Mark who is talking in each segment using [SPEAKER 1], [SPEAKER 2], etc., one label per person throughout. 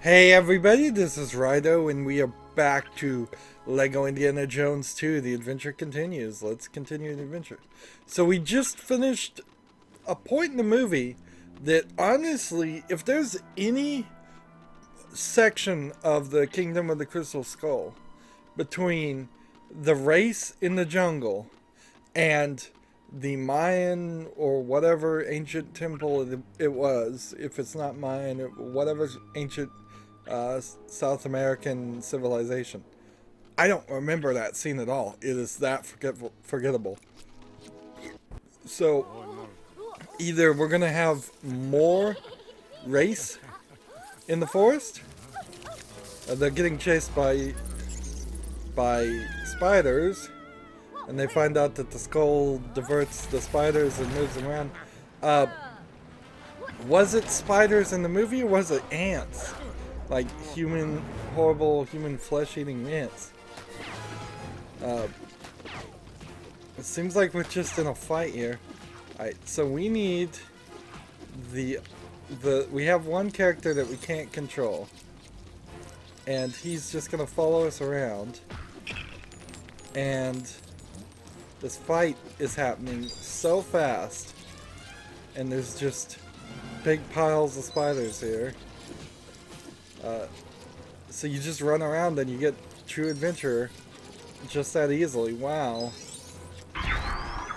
[SPEAKER 1] Hey everybody, this is Rydo and we are back to Lego Indiana Jones 2. The adventure continues. Let's continue the adventure. So we just finished a point in the movie that honestly, if there's any section of the Kingdom of the Crystal Skull between the race in the jungle and the Mayan or whatever ancient temple it was, if it's not Mayan, whatever ancient South American civilization. I don't remember that scene at all. It is that forgettable. So either we're gonna have more race in the forest, they're getting chased by spiders, and they find out that the skull diverts the spiders and moves them around. Was it spiders in the movie or was it ants? Like horrible human flesh-eating ants. It seems like we're just in a fight here. Alright, so we need we have one character that we can't control. And he's just gonna follow us around. And this fight is happening so fast. And there's just big piles of spiders here. So you just run around and you get true adventure just that easily. Wow.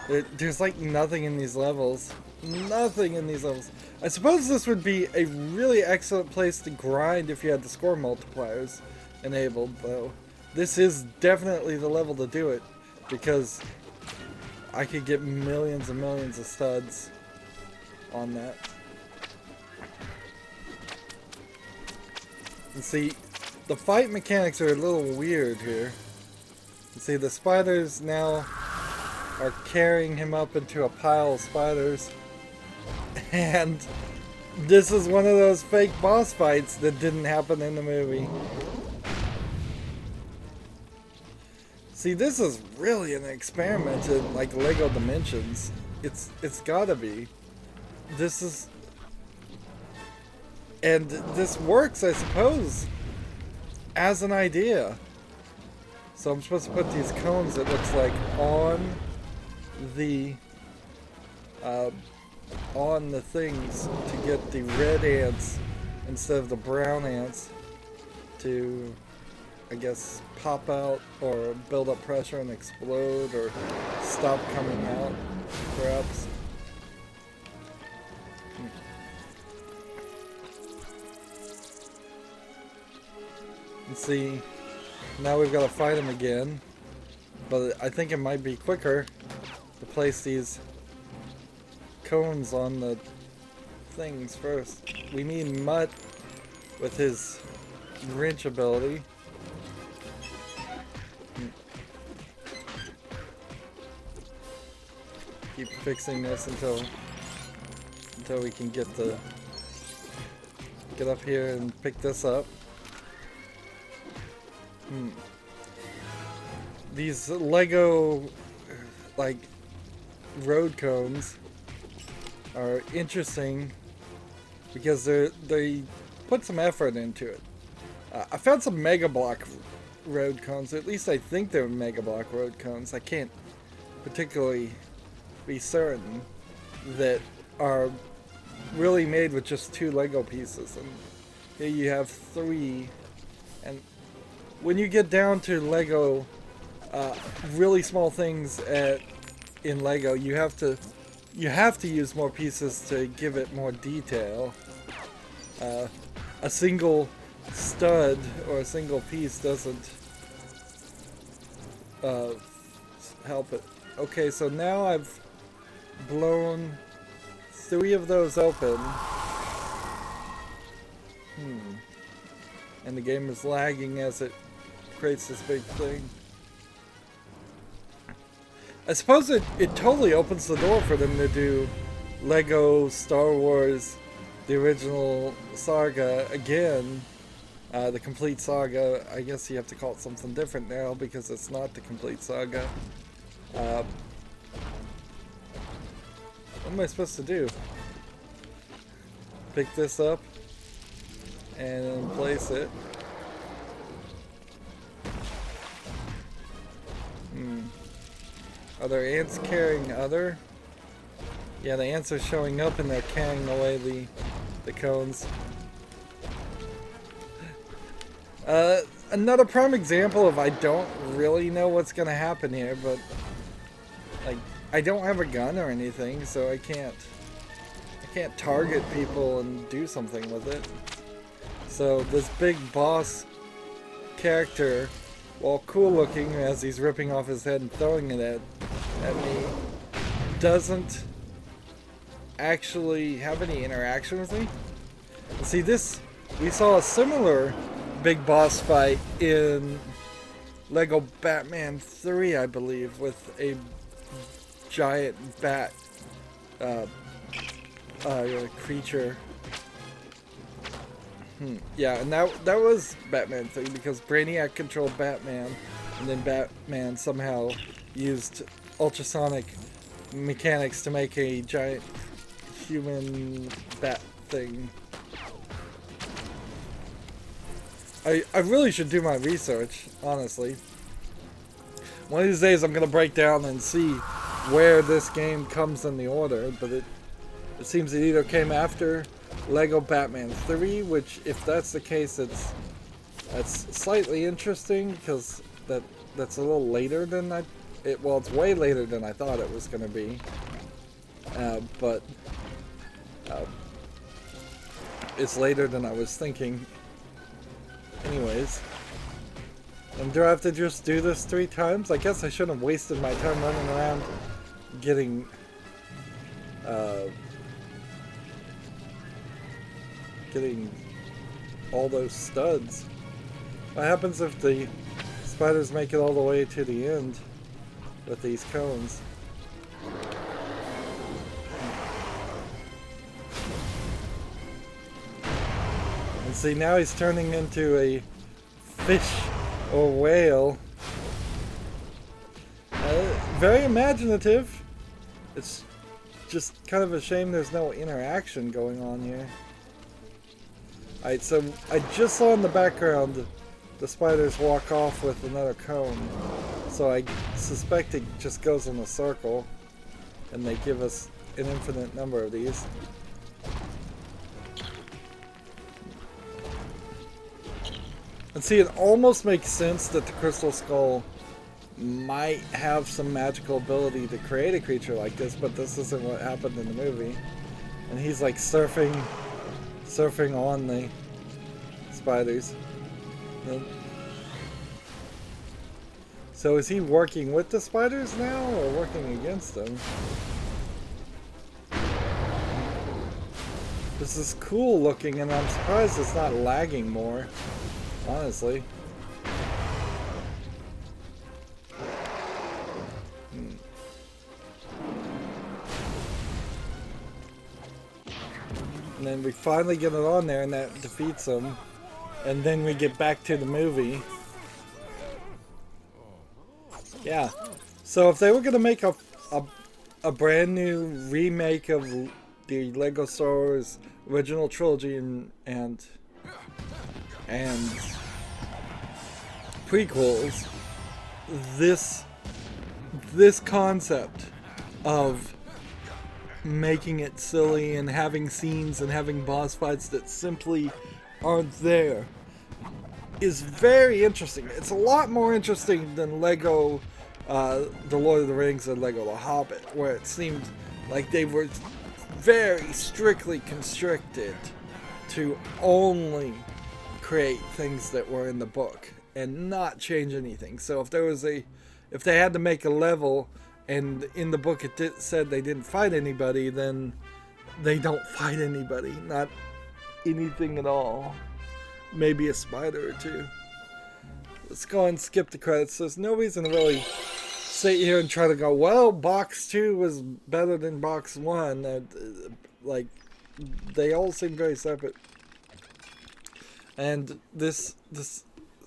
[SPEAKER 1] There's like nothing in these levels. Nothing in these levels. I suppose this would be a really excellent place to grind if you had the score multipliers enabled, though. This is definitely the level to do it, because I could get millions and millions of studs on that. And see, the fight mechanics are a little weird here. You see, the spiders now are carrying him up into a pile of spiders. And this is one of those fake boss fights that didn't happen in the movie. See, this is really an experiment in like Lego dimensions. It's gotta be. And this works, I suppose, as an idea. So I'm supposed to put these cones, it looks like, on the things to get the red ants instead of the brown ants to, I guess, pop out or build up pressure and explode or stop coming out, perhaps. And see, now we've got to fight him again, but I think it might be quicker to place these cones on the things first. We need Mutt with his wrench ability. Keep fixing this until we can get up here and pick this up. These Lego like road cones are interesting because they put some effort into it. I found some Mega Block road cones. At least I think they're Mega Block road cones. I can't particularly be certain, that are really made with just 2 Lego pieces, and here you have 3. And when you get down to Lego, really small things in Lego, you have to use more pieces to give it more detail. A single stud or a single piece doesn't help it. Okay, so now I've blown 3 of those open. And the game is lagging as it creates this big thing. I suppose it totally opens the door for them to do Lego Star Wars, the original saga again. The complete saga. I guess you have to call it something different now because it's not the complete saga. What am I supposed to do? Pick this up? and place it. Are there ants carrying other? Yeah, the ants are showing up and they're carrying away the cones. Another prime example of I don't really know what's gonna happen here, but like I don't have a gun or anything, so I can't target people and do something with it. So this big boss character, while cool looking as he's ripping off his head and throwing it at me, doesn't actually have any interaction with me. And see, this, we saw a similar big boss fight in Lego Batman 3, I believe, with a giant bat creature. Yeah, and that was Batman 3 because Brainiac controlled Batman, and then Batman somehow used ultrasonic mechanics to make a giant human bat thing. I really should do my research, honestly. One of these days I'm going to break down and see where this game comes in the order, but it seems it either came after Lego Batman 3, which if that's the case, that's slightly interesting because that's a little later than well, it's way later than I thought it was going to be. But it's later than I was thinking. Anyways, and do I have to just do this 3 times? I guess I shouldn't have wasted my time running around getting all those studs. What happens if the spiders make it all the way to the end with these cones? And see, now he's turning into a fish or whale. Very imaginative. It's just kind of a shame there's no interaction going on here. Alright, so I just saw in the background the spiders walk off with another cone. So I suspect it just goes in a circle and they give us an infinite number of these. And see, it almost makes sense that the Crystal Skull might have some magical ability to create a creature like this, but this isn't what happened in the movie. And he's like surfing on the spiders. So is he working with the spiders now or working against them? This is cool looking and I'm surprised it's not lagging more, honestly. And then we finally get it on there and that defeats them. And then we get back to the movie. Yeah. So if they were going to make a brand new remake of the Lego Star Wars original trilogy and prequels, this concept of making it silly and having scenes and having boss fights that simply aren't there is very interesting. It's a lot more interesting than Lego The Lord of the Rings and Lego The Hobbit, where it seemed like they were very strictly constricted to only create things that were in the book and not change anything. So if they had to make a level and in the book it said they didn't fight anybody, then they don't fight anybody. Not anything at all. Maybe a spider or two. Let's go and skip the credits. There's no reason to really sit here and try to go, well, box 2 was better than box 1. Like, they all seem very separate. And this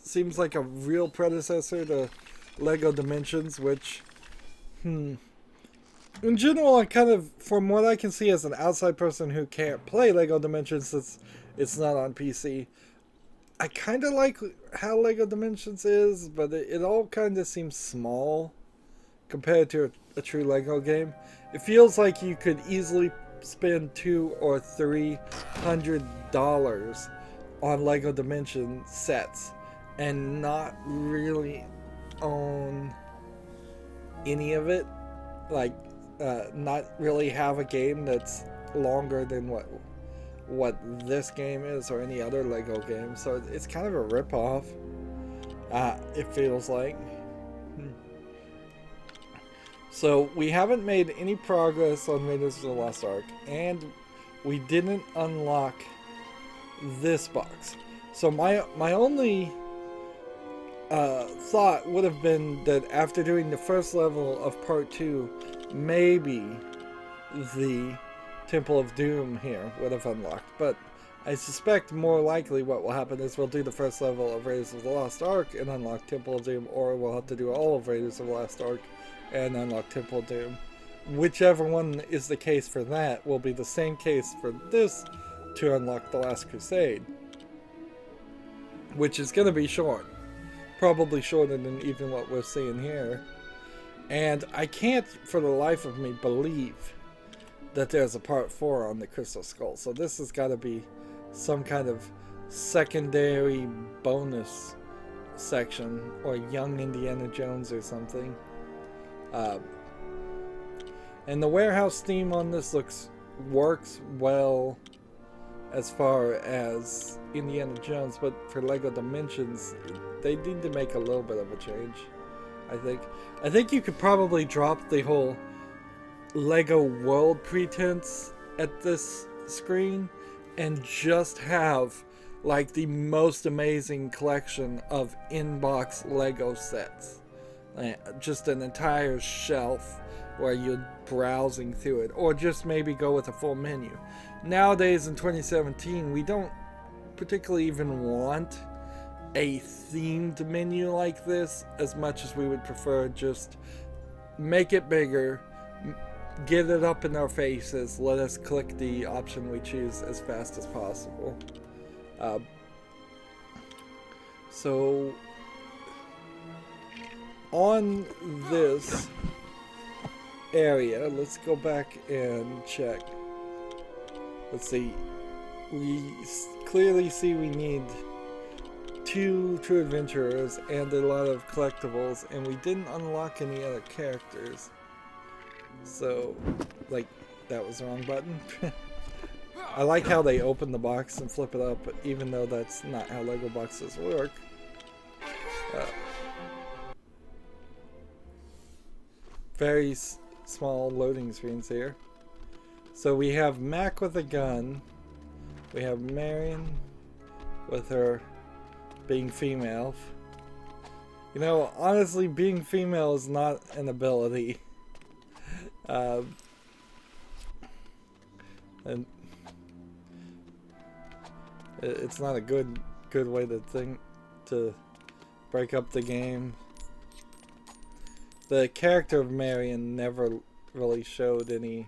[SPEAKER 1] seems like a real predecessor to Lego Dimensions, which in general, I kind of, from what I can see as an outside person who can't play Lego Dimensions, it's not on PC. I kind of like how Lego Dimensions is, but it all kind of seems small compared to a true Lego game. It feels like you could easily spend $200 or $300 on Lego Dimension sets and not really own any of it. Like, not really have a game that's longer than what this game is or any other Lego game. So it's kind of a rip-off. It feels like. So we haven't made any progress on Raiders of the Lost Ark, and we didn't unlock this box. So my only thought would have been that after doing the first level of part 2, maybe the Temple of Doom here would have unlocked. But I suspect more likely what will happen is we'll do the first level of Raiders of the Lost Ark and unlock Temple of Doom, or we'll have to do all of Raiders of the Lost Ark and unlock Temple of Doom. Whichever one is the case for that will be the same case for this to unlock The Last Crusade, which is going to be short. Probably shorter than even what we're seeing here. And I can't for the life of me believe that there's a part 4 on the Crystal Skull. So this has got to be some kind of secondary bonus section, or Young Indiana Jones or something. And the warehouse theme on this works well as far as Indiana Jones, but for Lego Dimensions, they need to make a little bit of a change. I think you could probably drop the whole Lego world pretense at this screen and just have like the most amazing collection of in-box Lego sets. Just an entire shelf where you're browsing through it, or just maybe go with a full menu. Nowadays in 2017, we don't particularly even want a themed menu like this as much as we would prefer just make it bigger, get it up in our faces, let us click the option we choose as fast as possible. So on this area, let's go back and check. Let's see. We clearly see we need 2 true adventurers and a lot of collectibles, and we didn't unlock any other characters. So, like, that was the wrong button. I like how they open the box and flip it up, even though that's not how Lego boxes work. Very small loading screens here. So we have Mac with a gun. We have Marion with her being female. You know, honestly, being female is not an ability. And it's not a good way to break up the game. The character of Marion never really showed any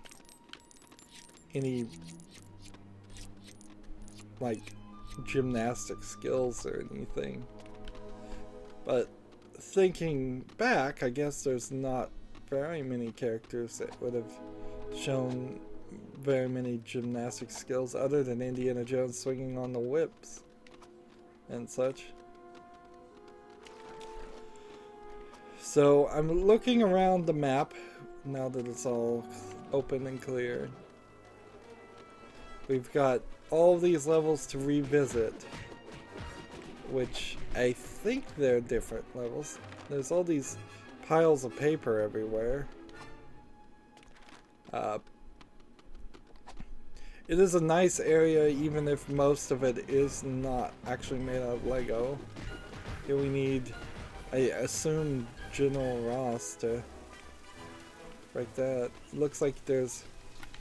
[SPEAKER 1] like gymnastic skills or anything. But thinking back, I guess there's not very many characters that would have shown very many gymnastic skills other than Indiana Jones swinging on the whips and such. So I'm looking around the map now that it's all open and clear. We've got all these levels to revisit, which I think they're different levels. There's all these piles of paper everywhere. It is a nice area, even if most of it is not actually made out of Lego. Here we need, I assume, General Ross to break that. Looks like there's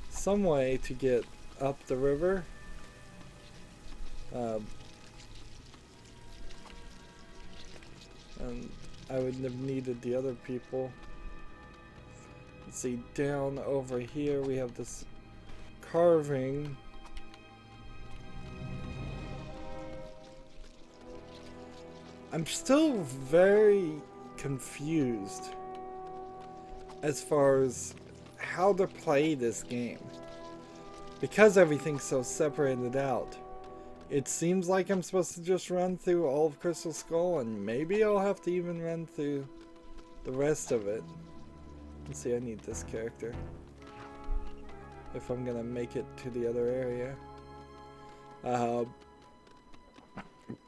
[SPEAKER 1] some way to get up the river. And I would have needed the other people. Let's see, down over here we have this carving. I'm still very confused as far as how to play this game. Because everything's so separated out, it seems like I'm supposed to just run through all of Crystal Skull, and maybe I'll have to even run through the rest of it. Let's see, I need this character if I'm gonna make it to the other area.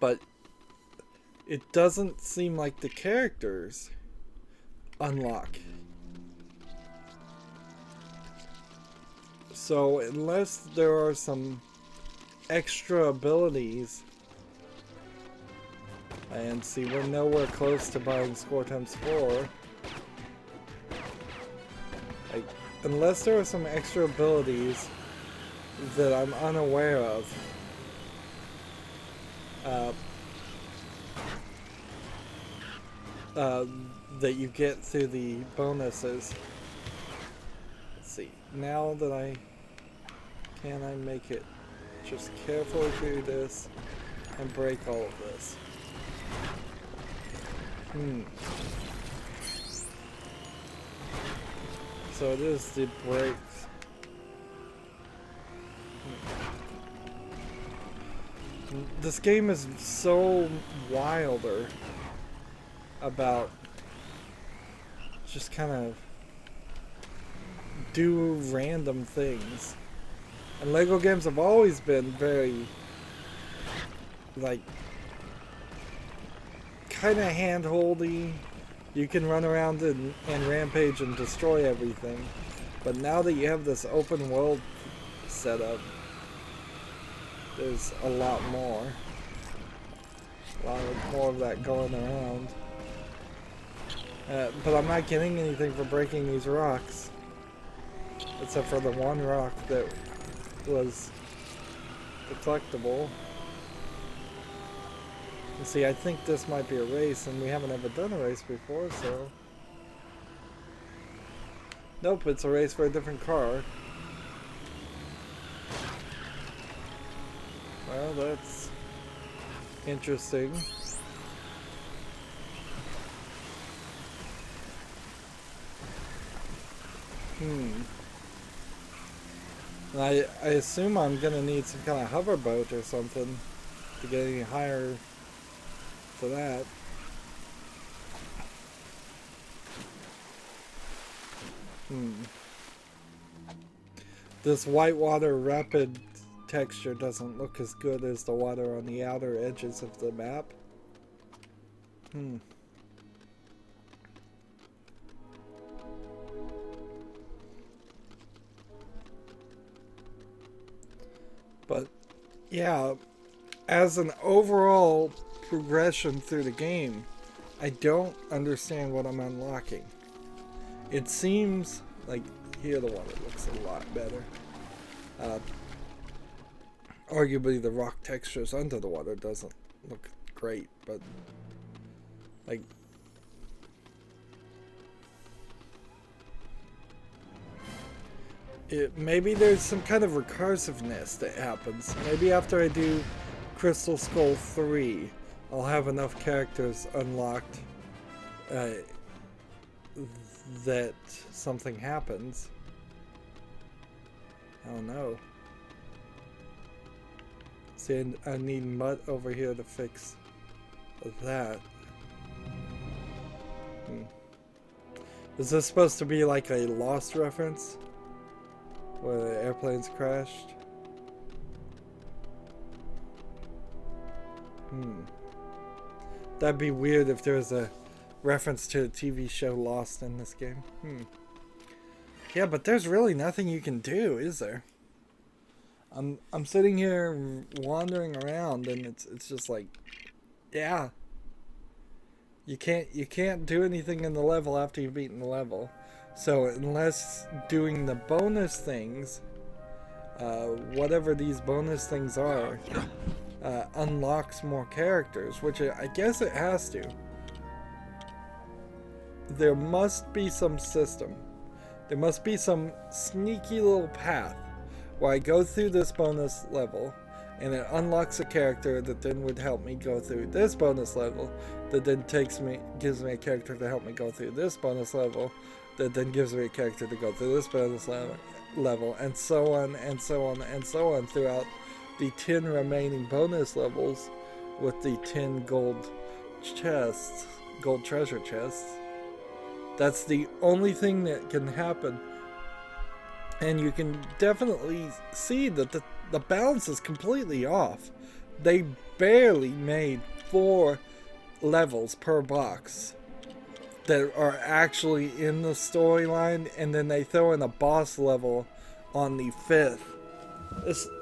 [SPEAKER 1] But it doesn't seem like the characters unlock. So unless there are some extra abilities, and see, we're nowhere close to buying score times 4. Like, unless there are some extra abilities that I'm unaware of, that you get through the bonuses. Let's see, now that can I make it just carefully through this and break all of this? So it is the breaks. This game is so wilder about just kind of do random things. And Lego games have always been very, like, kind of hand-holdy. You can run around and rampage and destroy everything. But now that you have this open world set up, there's a lot more. A lot more of that going around. But I'm not getting anything for breaking these rocks. Except for the one rock that was the collectible. And see, I think this might be a race, and we haven't ever done a race before, so... Nope, it's a race for a different car. Well, that's interesting. I assume I'm gonna need some kind of hover boat or something to get any higher for that. This whitewater rapid texture doesn't look as good as the water on the outer edges of the map. But yeah, as an overall progression through the game, I don't understand what I'm unlocking. It seems like here the water looks a lot better. Arguably the rock textures under the water doesn't look great, but like maybe there's some kind of recursiveness that happens. Maybe after I do Crystal Skull 3, I'll have enough characters unlocked that something happens. I don't know. See, I need Mutt over here to fix that. Is this supposed to be like a Lost reference? Where the airplanes crashed? That'd be weird if there was a reference to the TV show Lost in this game. Yeah, but there's really nothing you can do, is there? I'm sitting here wandering around, and it's just like, yeah. You can't do anything in the level after you've beaten the level. So unless doing the bonus things, whatever these bonus things are, unlocks more characters, which I guess it has to. There must be some system. There must be some sneaky little path where I go through this bonus level, and it unlocks a character that then would help me go through this bonus level, that then gives me a character to help me go through this bonus level, that then gives me a character to go through this bonus level, and so on and so on and so on throughout the 10 remaining bonus levels with the 10 gold treasure chests. That's the only thing that can happen. And you can definitely see that the balance is completely off. They barely made 4 levels per box that are actually in the storyline, and then they throw in a boss level on the 5th.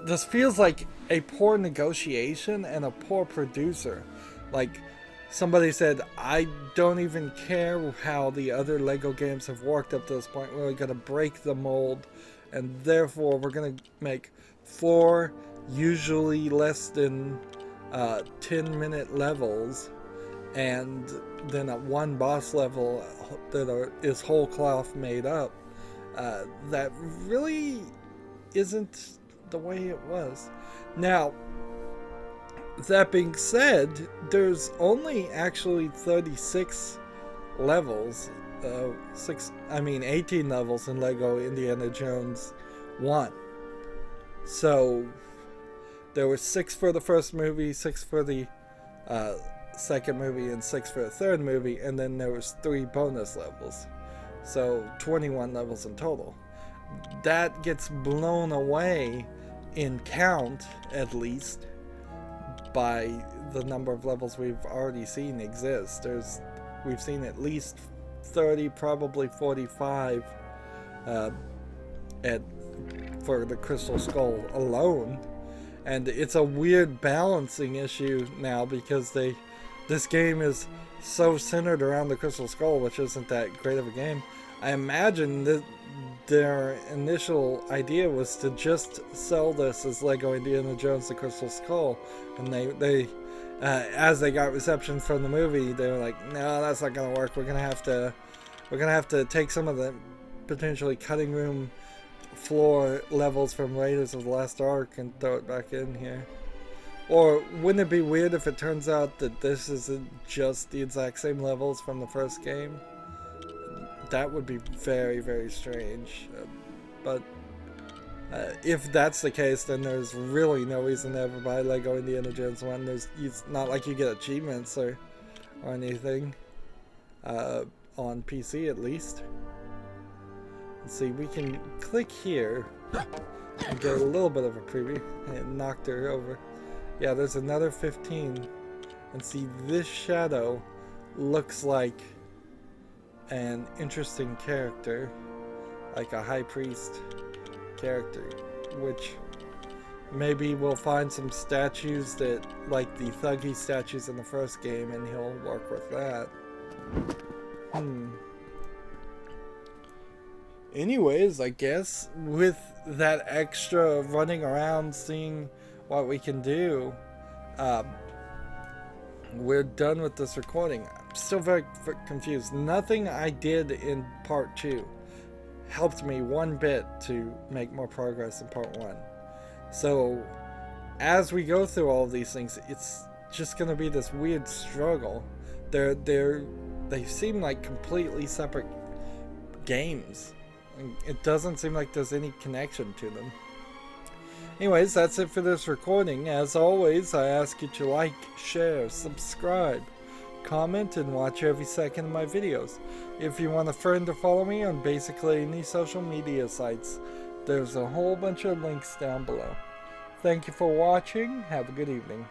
[SPEAKER 1] This feels like a poor negotiation and a poor producer. Like, somebody said, I don't even care how the other LEGO games have worked up to this point. We're going to break the mold, and therefore we're going to make 4 usually less than 10-minute levels, and then at 1 boss level that is whole cloth made up. That really isn't the way it was. Now, that being said, there's only actually 36 levels, 18 levels in LEGO Indiana Jones 1. So there were 6 for the first movie, 6 for the second movie, and 6 for the third movie, and then there was 3 bonus levels. So 21 levels in total. That gets blown away in count, at least, by the number of levels we've already seen exist. We've seen at least 30, probably 45 for the Crystal Skull alone. And it's a weird balancing issue now, because this game is so centered around the Crystal Skull, which isn't that great of a game. I imagine that their initial idea was to just sell this as LEGO Indiana Jones: The Crystal Skull, and they as they got reception from the movie, they were like, no, that's not gonna work. We're gonna have to take some of the potentially cutting room floor levels from Raiders of the Lost Ark and throw it back in here. Or wouldn't it be weird if it turns out that this isn't just the exact same levels from the first game? That would be very, very strange. But if that's the case, then there's really no reason to ever buy LEGO Indiana Jones 1. It's not like you get achievements or anything. On PC, at least. Let's see, we can click here and get a little bit of a preview. And knocked her over. Yeah, there's another 15. And see, this shadow looks like an interesting character, like a high priest character, which maybe we'll find some statues that, like the thuggy statues in the first game, and he'll work with that. Anyways, I guess with that extra running around seeing what we can do, we're done with this recording. I'm still very confused. Nothing I did in part 2 helped me one bit to make more progress in part 1. So as we go through all of these things, it's just going to be this weird struggle. They seem like completely separate games. It doesn't seem like there's any connection to them. Anyways, that's it for this recording. As always, I ask you to like, share, subscribe, comment, and watch every second of my videos. If you want a friend to follow me on basically any social media sites, there's a whole bunch of links down below. Thank you for watching. Have a good evening.